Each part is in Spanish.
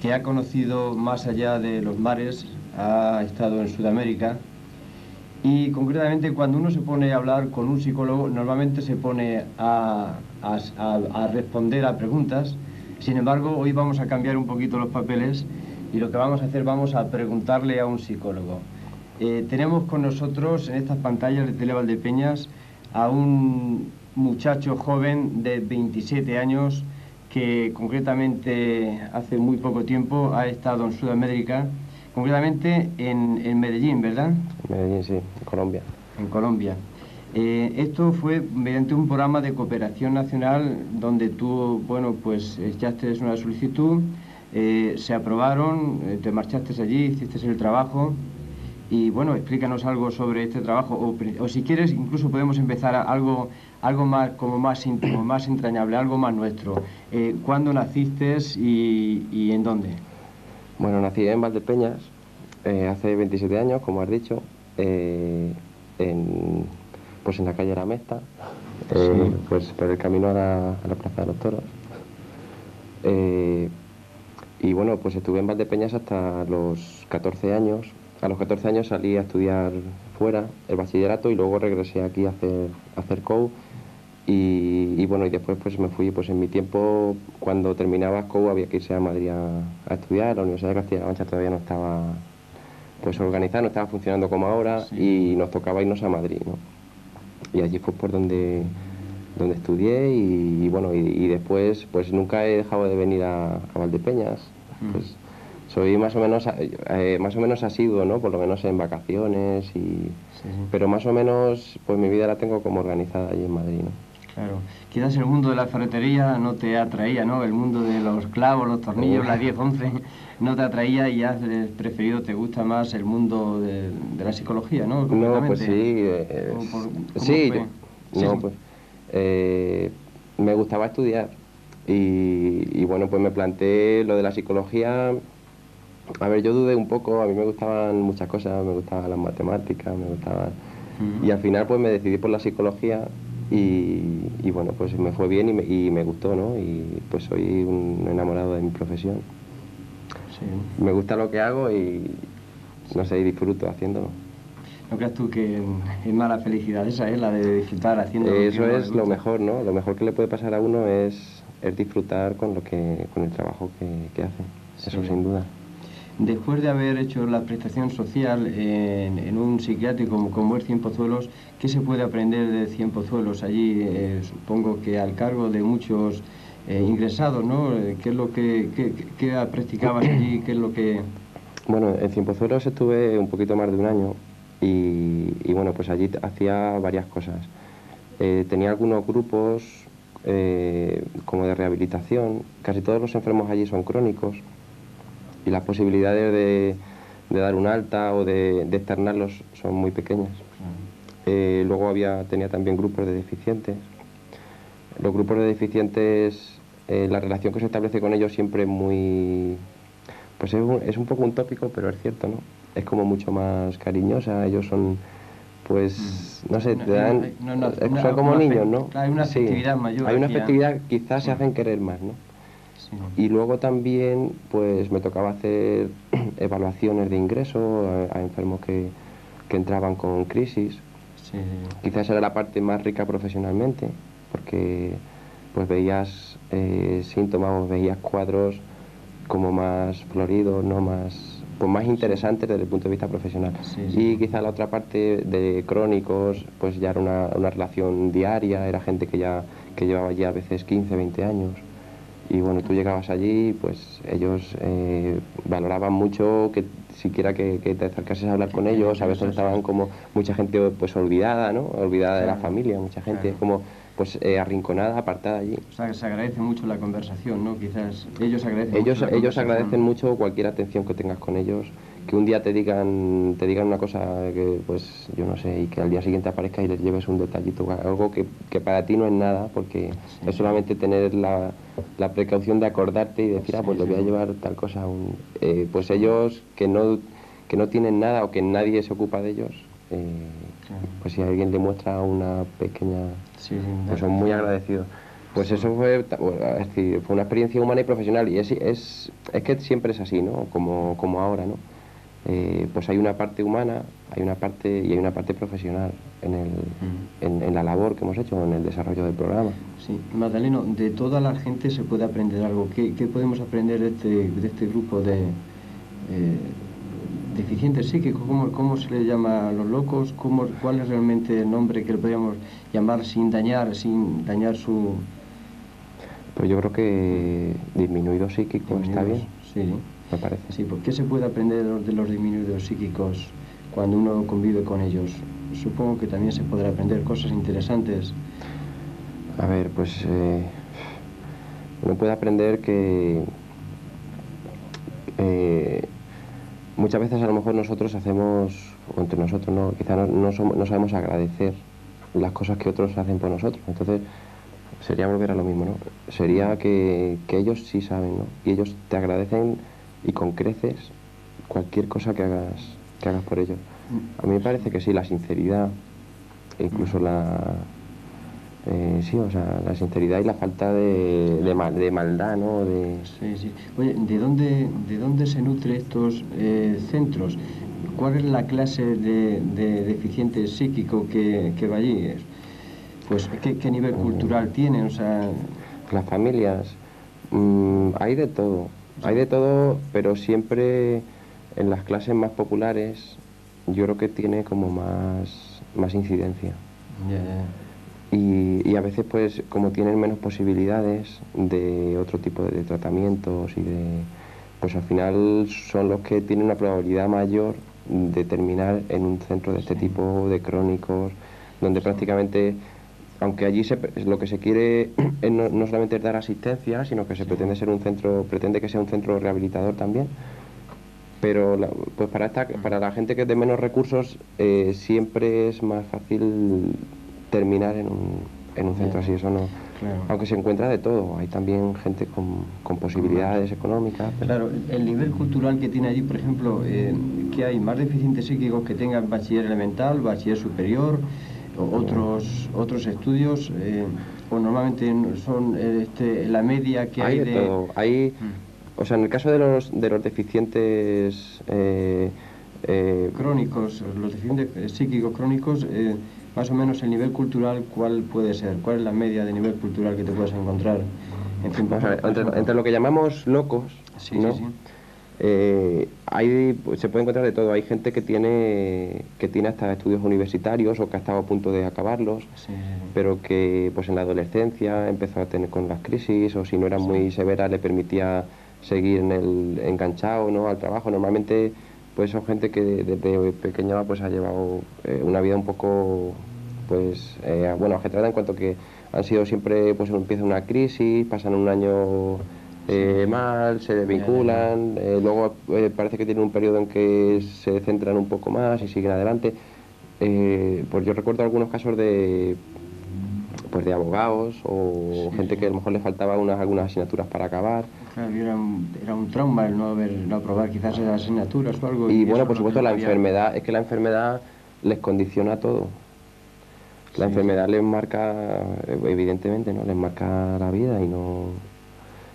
que ha conocido más allá de los mares, ha estado en Sudamérica y concretamente cuando uno se pone a hablar con un psicólogo normalmente se pone a responder a preguntas. Sin embargo, hoy vamos a cambiar un poquito los papeles y lo que vamos a hacer, vamos a preguntarle a un psicólogo. Tenemos con nosotros en estas pantallas de Tele Valdepeñas a un muchacho joven de 27 años que concretamente hace muy poco tiempo ha estado en Sudamérica, concretamente en Medellín, ¿verdad? Medellín, sí, en Colombia. En Colombia. Esto fue mediante un programa de cooperación nacional donde tú, bueno, pues echaste una solicitud, se aprobaron, te marchaste allí, hiciste el trabajo y, bueno, explícanos algo sobre este trabajo o si quieres incluso podemos empezar algo más, como más íntimo, más entrañable, algo más nuestro. ¿Cuándo naciste y en dónde? Bueno, nací en Valdepeñas hace 27 años, como has dicho, pues en la calle La Mesta, Sí. pues por el camino a la Plaza de los Toros. Y bueno, pues estuve en Valdepeñas hasta los 14 años. A los 14 años salí a estudiar fuera el bachillerato y luego regresé aquí a hacer COU. Y bueno, y después pues me fui, pues en mi tiempo, cuando terminaba COU había que irse a Madrid a estudiar. La Universidad de Castilla-La Mancha todavía no estaba pues organizada, no estaba funcionando como ahora, Sí. y nos tocaba irnos a Madrid, ¿no? Y allí fue por donde estudié y bueno, y después pues nunca he dejado de venir a Valdepeñas. Pues soy más o menos asiduo, ¿no? Por lo menos en vacaciones Sí. pero más o menos pues mi vida la tengo como organizada allí en Madrid, ¿no? Claro. Quizás el mundo de la ferretería no te atraía, ¿no? El mundo de los clavos, los tornillos, la 10-11, no te atraía y has preferido, te gusta más el mundo de la psicología, ¿no? No, pues sí, ¿Cómo sí, fue? Sí, no, sí. pues me gustaba estudiar y bueno, pues me planteé lo de la psicología. A ver, yo dudé un poco, a mí me gustaban muchas cosas, me gustaban las matemáticas, me gustaban. Y al final pues me decidí por la psicología y bueno, pues me fue bien y me gustó, ¿no? Y pues soy un enamorado de mi profesión. Sí. Me gusta lo que hago y no sé, y disfruto haciéndolo. ¿No creas tú que es mala felicidad esa, la de disfrutar haciendo lo que Eso uno le es lo gusta? mejor, ¿no? Lo mejor que le puede pasar a uno es disfrutar con el trabajo que hace. Eso Sí. sin duda. Después de haber hecho la prestación social en un psiquiátrico como es Cienpozuelos, ¿qué se puede aprender de Cienpozuelos? Allí supongo que al cargo de muchos ingresados, ¿no? ¿Qué es lo qué practicabas allí? ¿Qué es lo que...? Bueno, en Cienpozuelos estuve un poquito más de un año y bueno, pues allí hacía varias cosas. Tenía algunos grupos como de rehabilitación. Casi todos los enfermos allí son crónicos y las posibilidades de dar un alta o de externarlos son muy pequeñas. Luego tenía también grupos de deficientes. Los grupos de deficientes, la relación que se establece con ellos siempre es muy... Pues es un poco un tópico, pero es cierto, ¿no? Es como mucho más cariñosa, ellos son, pues, no sé, te dan... son como niños, ¿no? Hay una Sí, afectividad mayor hay una aquí, afectividad, quizás se Sí. hacen querer más, ¿no? Sí. Y luego también, pues, me tocaba hacer evaluaciones de ingreso a enfermos que entraban con crisis. Sí. Quizás era la parte más rica profesionalmente, porque pues veías síntomas o veías cuadros como más floridos, no más, pues más interesantes desde el punto de vista profesional. Sí, sí. Y quizá la otra parte de crónicos, pues ya era una relación diaria, era gente que llevaba ya a veces 15, 20 años. Y bueno, tú llegabas allí, pues ellos valoraban mucho que siquiera que te acercases a hablar con ellos. A veces estaban como mucha gente pues olvidada, ¿no? Olvidada de la Claro, familia, mucha gente claro. como pues arrinconada, apartada allí. O sea, que se agradece mucho la conversación, ¿no? Quizás ellos agradecen mucho la Ellos conversación. agradecen mucho cualquier atención que tengas con ellos, que un día te digan una cosa que pues yo no sé, y que al día siguiente aparezca y les lleves un detallito, algo que para ti no es nada, porque Sí, es solamente tener la precaución de acordarte y decir, Sí, pues le sí, voy a sí. llevar tal cosa. Pues ellos que no tienen nada o que nadie se ocupa de ellos, Claro. pues si alguien le muestra una pequeña, Sí, sí, pues son muy agradecidos. Pues Sí. eso fue, bueno, es decir, fue una experiencia humana y profesional y es que siempre es así, ¿no? Como ahora, ¿no? Pues hay una parte humana, hay una parte y hay una parte profesional en la labor que hemos hecho, en el desarrollo del programa. Sí, Magdaleno, de toda la gente se puede aprender algo. ¿Qué podemos aprender de este grupo de deficientes psíquicos? ¿Cómo se les llama a los locos? ¿Cuál es realmente el nombre que le podríamos llamar sin dañar su Pues yo creo que disminuido psíquico está disminuidos? bien, Sí, me parece. sí. ¿Por qué se puede aprender de los disminuidos psíquicos cuando uno convive con ellos? Supongo que también se podrá aprender cosas interesantes. A ver, pues uno puede aprender que eh, muchas veces a lo mejor nosotros hacemos, o entre nosotros, ¿no? Quizá no sabemos agradecer las cosas que otros hacen por nosotros. Entonces sería volver a lo mismo, ¿no? Sería que ellos sí saben, ¿no? Y ellos te agradecen y con creces cualquier cosa que hagas por ellos. A mí me parece que sí, la sinceridad, e incluso sí, o sea, la sinceridad y la falta de maldad, ¿no? Sí, sí. Oye, de dónde se nutren estos centros? ¿Cuál es la clase de deficiente psíquico que va allí? Pues, ¿qué nivel cultural tienen? O sea, Las familias, hay de todo, pero siempre en las clases más populares yo creo que tiene como más incidencia. ya, ya. Y a veces pues como tienen menos posibilidades de otro tipo de tratamientos pues al final son los que tienen una probabilidad mayor de terminar en un centro de este Sí. tipo de crónicos, donde prácticamente, aunque allí lo que se quiere es no solamente es dar asistencia, sino que se pretende ser un centro, pretende que sea un centro rehabilitador también. Pero pues para la gente que es de menos recursos siempre es más fácil terminar en un centro Ya, así, eso no. claro. Aunque se encuentra de todo, hay también gente con posibilidades económicas. Claro, el nivel cultural que tiene allí, por ejemplo, ¿qué hay? ¿Más deficientes psíquicos que tengan bachiller elemental, bachiller superior, o otros estudios? ¿O normalmente son la media que Hay hay de de todo. Hay, o sea, en el caso de los deficientes crónicos, los deficientes psíquicos crónicos, más o menos el nivel cultural, ¿cuál puede ser? ¿Cuál es la media de nivel cultural que te puedes encontrar? En fin, vamos a ver, por ejemplo. entre lo que llamamos locos, Sí, sí, ¿no? sí. Pues, se puede encontrar de todo. Hay gente que tiene hasta estudios universitarios o que ha estado a punto de acabarlos, Sí, sí, pero que pues en la adolescencia empezó a tener con las crisis o si no era muy severa le permitía seguir enganchado, ¿no? Al trabajo. Normalmente pues son gente que desde pequeña pues ha llevado una vida un poco pues bueno, ajetreada en cuanto que han sido siempre pues empieza una crisis, pasan un año mal, se Ya, ya, ya. desvinculan, luego parece que tienen un periodo en que se centran un poco más y siguen adelante. Pues yo recuerdo algunos casos pues de abogados o Sí, gente que a sí. lo mejor le faltaba algunas asignaturas para acabar. Claro, y era un trauma el no aprobar quizás esas asignaturas o algo, Y y bueno, eso es por lo que supuesto no la quería. enfermedad, es que la enfermedad les condiciona todo. La Sí, sí. enfermedad les marca, evidentemente, ¿no? Les marca la vida y no.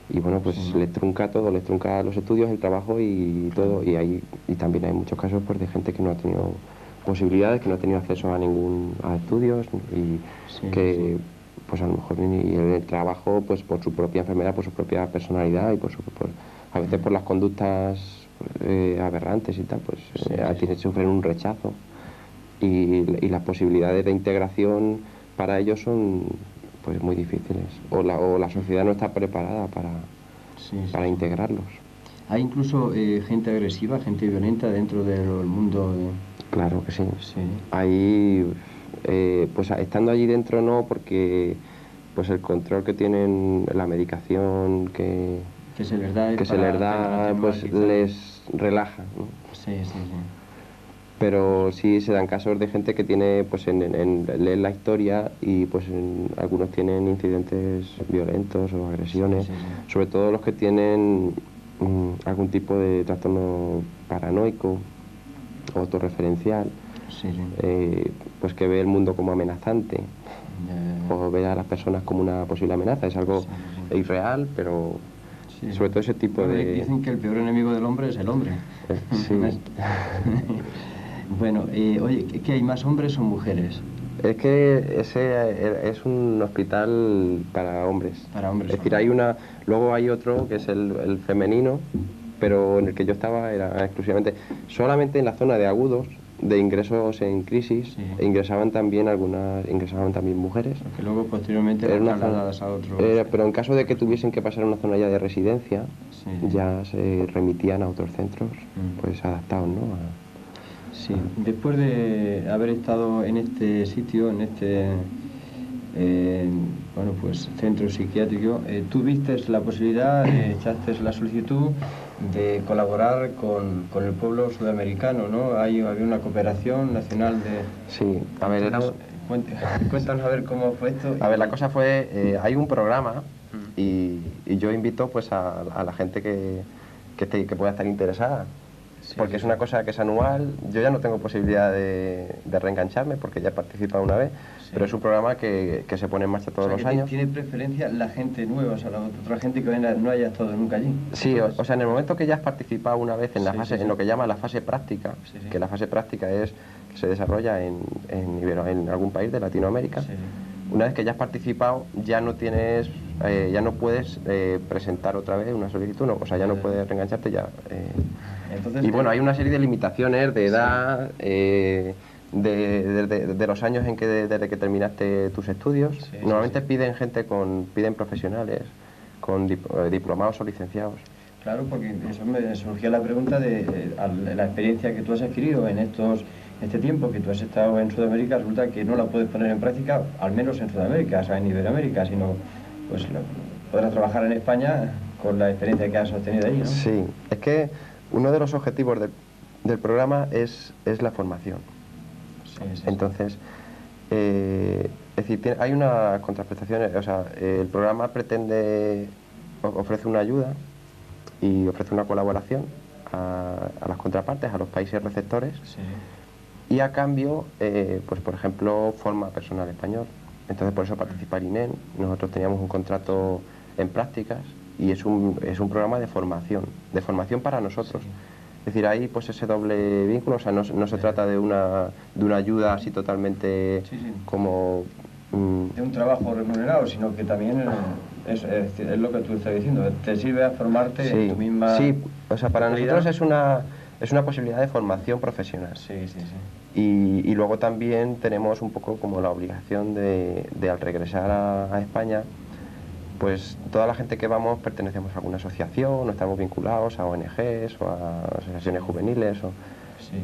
Y bueno, pues Sí, les trunca todo, les trunca los estudios, el trabajo y todo. Y también hay muchos casos pues, de gente que no ha tenido posibilidades, que no ha tenido acceso a estudios y sí, sí, sí. que pues a lo mejor y en el trabajo pues por su propia enfermedad, por su propia personalidad y a veces por las conductas aberrantes y tal, pues Sí, sí, sí. sufren un rechazo y las posibilidades de integración para ellos son pues muy difíciles o la sociedad no está preparada Sí, sí, para sí. integrarlos. Hay incluso gente agresiva, gente violenta dentro del mundo de... Claro que sí. Sí, Ahí, pues estando allí dentro no, porque pues el control que tienen, la medicación que se les da que se les para da, atenuar pues quizá. les relaja, ¿no? Sí, sí, sí. Pero sí se dan casos de gente que tiene, pues leen la historia y pues algunos tienen incidentes violentos o Sí, agresiones, sí, sí. sobre todo los que tienen algún tipo de trastorno paranoico o autorreferencial, Sí, sí. pues que ve el mundo como amenazante o ver a las personas como una posible amenaza. Es algo irreal, pero sobre todo ese tipo de... Dicen que el peor enemigo del hombre es el hombre. Sí. Bueno, oye, ¿qué hay más hombres o mujeres? Es que ese es un hospital para hombres. Para hombres. Es decir, luego hay otro que es el femenino, pero en el que yo estaba era exclusivamente, solamente en la zona de agudos, de ingresos en crisis, ingresaban también mujeres. Que luego posteriormente eran trasladadas a otros. Pero en caso de que tuviesen que pasar a una zona ya de residencia, ya se remitían a otros centros, pues adaptados, ¿no? Sí, después de haber estado en este sitio, en este bueno, pues centro psiquiátrico, tú viste la posibilidad, echaste la solicitud de colaborar con el pueblo sudamericano, ¿no? Había una cooperación nacional de... Sí, a ver, cuéntanos a ver cómo fue esto. A ver, la cosa fue, hay un programa y yo invito pues a la gente que pueda estar interesada. Porque es una cosa que es anual. Yo ya no tengo posibilidad de reengancharme porque ya he participado una vez, pero es un programa que se pone en marcha todos los años. ¿Tiene preferencia la gente nueva, o sea, la otra gente que no haya estado nunca allí? Sí, o sea, en el momento que ya has participado una vez en la fase, en lo que llama la fase práctica, que la fase práctica es que se desarrolla en algún país de Latinoamérica. Una vez que ya has participado, ya no puedes presentar otra vez una solicitud, ¿no? O sea, ya no puedes reengancharte ya. Entonces, y bueno, hay una serie de limitaciones de edad, de los años desde que terminaste tus estudios. Normalmente piden profesionales con diplomados o licenciados. Claro, porque eso me surgía la pregunta de la experiencia que tú has adquirido en este tiempo que tú has estado en Sudamérica. Resulta que no la puedes poner en práctica, al menos en Sudamérica, o sea, en Iberoamérica, sino pues podrás trabajar en España con la experiencia que has obtenido ahí, ¿no? Sí, es que uno de los objetivos del programa es la formación. Entonces, es decir, hay una contraprestación, o sea, el programa ofrece una ayuda y ofrece una colaboración a las contrapartes, a los países receptores, y a cambio, pues por ejemplo, forma personal español. Entonces por eso participa el INEN. Nosotros teníamos un contrato en prácticas y es un programa de formación para nosotros. Es decir, hay pues ese doble vínculo, o sea, no se trata de una ayuda así totalmente como... de un trabajo remunerado, sino que también es lo que tú estás diciendo, te sirve a formarte en tu misma... Sí, o sea, para nosotros es una posibilidad de formación profesional. Y luego también tenemos un poco como la obligación de al regresar a España, pues toda la gente que vamos pertenecemos a alguna asociación, o estamos vinculados a ONGs o a asociaciones juveniles.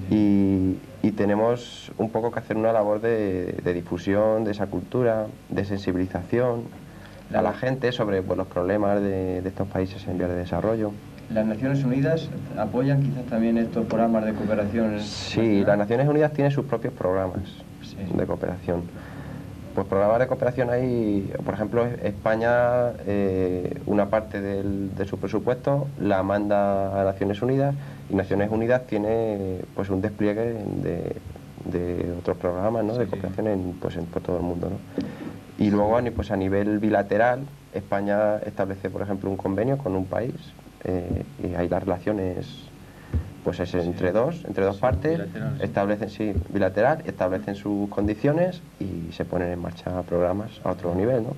Y tenemos un poco que hacer una labor de difusión de esa cultura, de sensibilización a la gente sobre pues, los problemas de estos países en vías de desarrollo. ¿Las Naciones Unidas apoyan quizás también estos programas de cooperación? Sí, las Naciones Unidas tienen sus propios programas de cooperación. Pues programas de cooperación hay, por ejemplo, España, una parte de su presupuesto la manda a Naciones Unidas y Naciones Unidas tiene pues un despliegue de otros programas, ¿no? De cooperación por todo el mundo, ¿no? Y luego pues a nivel bilateral, España establece, por ejemplo, un convenio con un país y ahí las relaciones pues es entre dos partes, bilateral, establecen sus condiciones y se ponen en marcha programas a otro nivel, ¿no?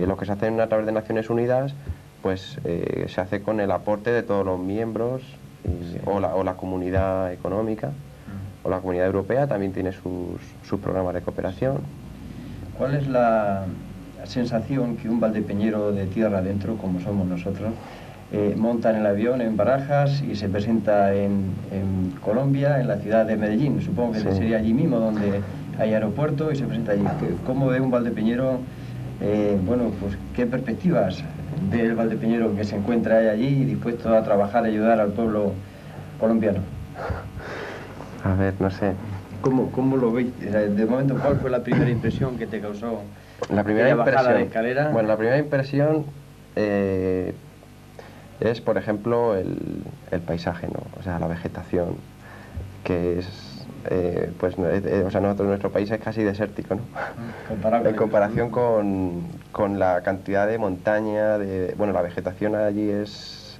Lo que se hace a través de Naciones Unidas pues se hace con el aporte de todos los miembros o la comunidad económica o la comunidad europea también tiene sus programas de cooperación. ¿Cuál es la sensación que un valdepeñero de tierra adentro, como somos nosotros, monta en el avión en Barajas y se presenta en Colombia, en la ciudad de Medellín? Supongo que sería allí mismo donde hay aeropuerto y se presenta allí. ¿Cómo ve un valdepeñero? Bueno, pues qué perspectivas ve el valdepeñero que se encuentra allí dispuesto a trabajar y ayudar al pueblo colombiano? A ver, no sé. ¿Cómo lo veis? De momento, ¿cuál fue la primera impresión que te causó la primera bajada de escalera? Bueno, la primera impresión es, por ejemplo, el paisaje, ¿no? O sea, la vegetación, que es pues o sea, nuestro país es casi desértico, ¿no? En comparación con la cantidad de montaña, bueno, la vegetación allí es